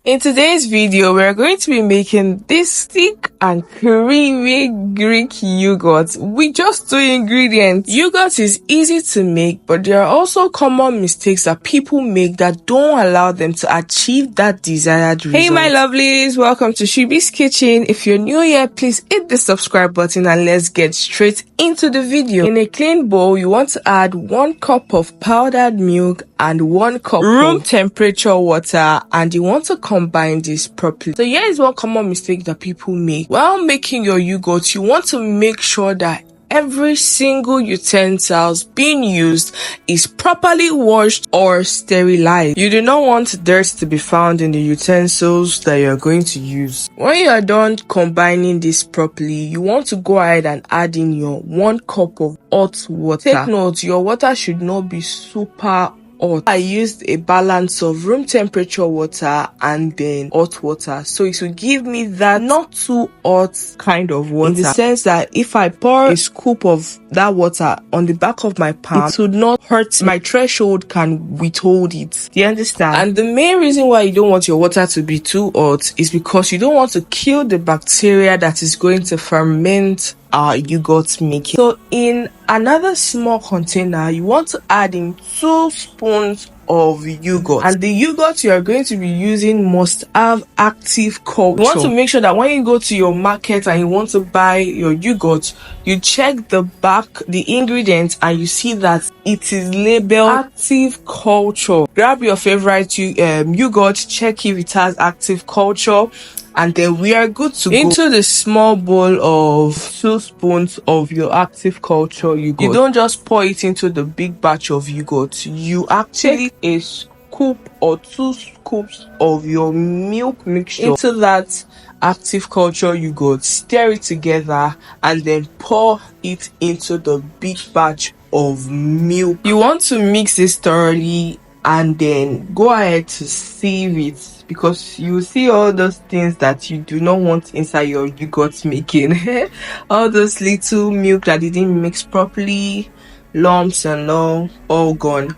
In today's video, we're going to be making this thick and creamy Greek yogurt with just 2 ingredients. Yogurt is easy to make, but there are also common mistakes that people make that don't allow them to achieve that desired result. Hey my lovelies, welcome to Shibi's Kitchen. If you're new here, please hit the subscribe button and let's get straight into the video. In a clean bowl, you want to add 1 cup of powdered milk and 1 cup room temperature water, and you want to combine this properly. So here is one common mistake that people make. While making your yogurt, you want to make sure that every single utensils being used is properly washed or sterilized. You do not want dirt to be found in the utensils that you're going to use. When you are done combining this properly, you want to go ahead and add in your 1 cup of hot water. Take note, your water should not be super hot. I used a balance of room temperature water and then hot water, so it will give me that not too hot kind of water, in the sense that if I pour a scoop of that water on the back of my palm, it would not hurt. My threshold can withhold it. Do you understand? And the main reason why you don't want your water to be too hot is because you don't want to kill the bacteria that is going to ferment our yogurt making. So in another small container, you want to add in 2 spoons of yogurt, and the yogurt you are going to be using must have active culture. You want to make sure that when you go to your market and you want to buy your yogurt, you check the back, the ingredients, and you see that it is labeled active culture. Grab your favorite yogurt, check if it has active culture, and then we are good to go. Into the small bowl of 2 spoons of your active culture yogurt. You don't just pour it into the big batch of yogurt. You actually take a scoop or 2 scoops of your milk mixture into that active culture yogurt, stir it together, and then pour it into the big batch of milk. You want to mix this thoroughly and then go ahead to sieve it, because you see all those things that you do not want inside your yogurt making. All those little milk that didn't mix properly, lumps and all gone.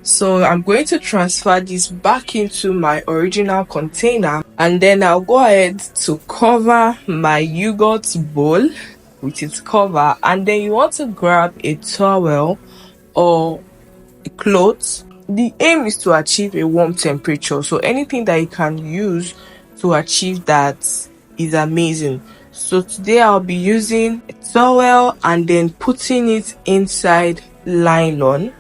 So I'm going to transfer this back into my original container, and then I'll go ahead to cover my yogurt bowl with its cover, and then you want to grab a towel or a cloth. The aim is to achieve a warm temperature, so anything that you can use to achieve that is amazing. So today I'll be using a towel and then putting it inside nylon.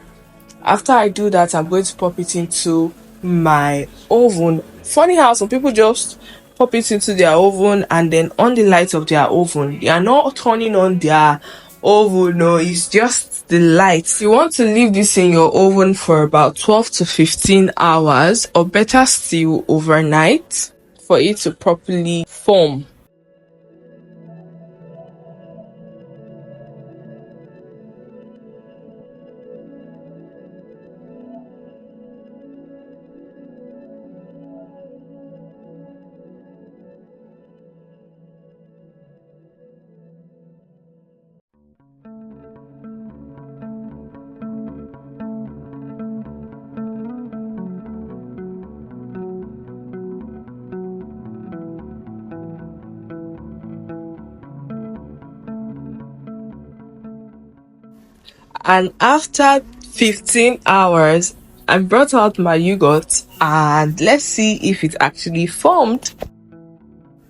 After I do that, I'm going to pop it into my oven. Funny how some people just pop it into their oven and then on the light of their oven, they are not turning on their oven. No, it's just the lights. You want to leave this in your oven for about 12 to 15 hours, or better still overnight, for it to properly form. And after 15 hours, I brought out my yogurt and let's see if it actually formed.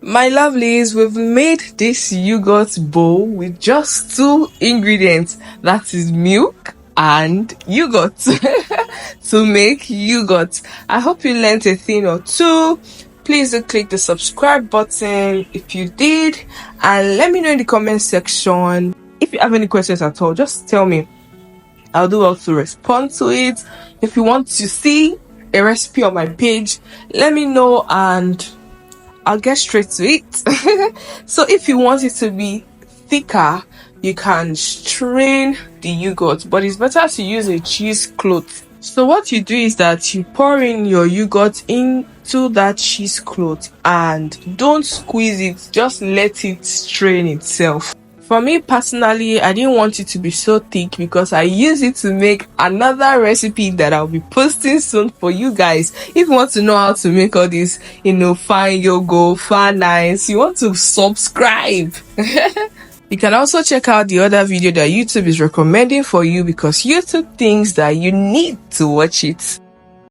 My lovelies, we've made this yogurt bowl with just 2 ingredients, that is milk and yogurt, to make yogurt. I hope you learned a thing or two. Please do click the subscribe button if you did, and let me know in the comment section if you have any questions at all. Just tell me, I'll do well to respond to it. If you want to see a recipe on my page, let me know and I'll get straight to it. So if you want it to be thicker, you can strain the yogurt, but it's better to use a cheesecloth. So what you do is that you pour in your yogurt into that cheesecloth and don't squeeze it, just let it strain itself. For me personally, I didn't want it to be so thick because I use it to make another recipe that I'll be posting soon for you guys. If you want to know how to make all this, fine yogurt, fine nice, you want to subscribe. You can also check out the other video that YouTube is recommending for you because YouTube thinks that you need to watch it.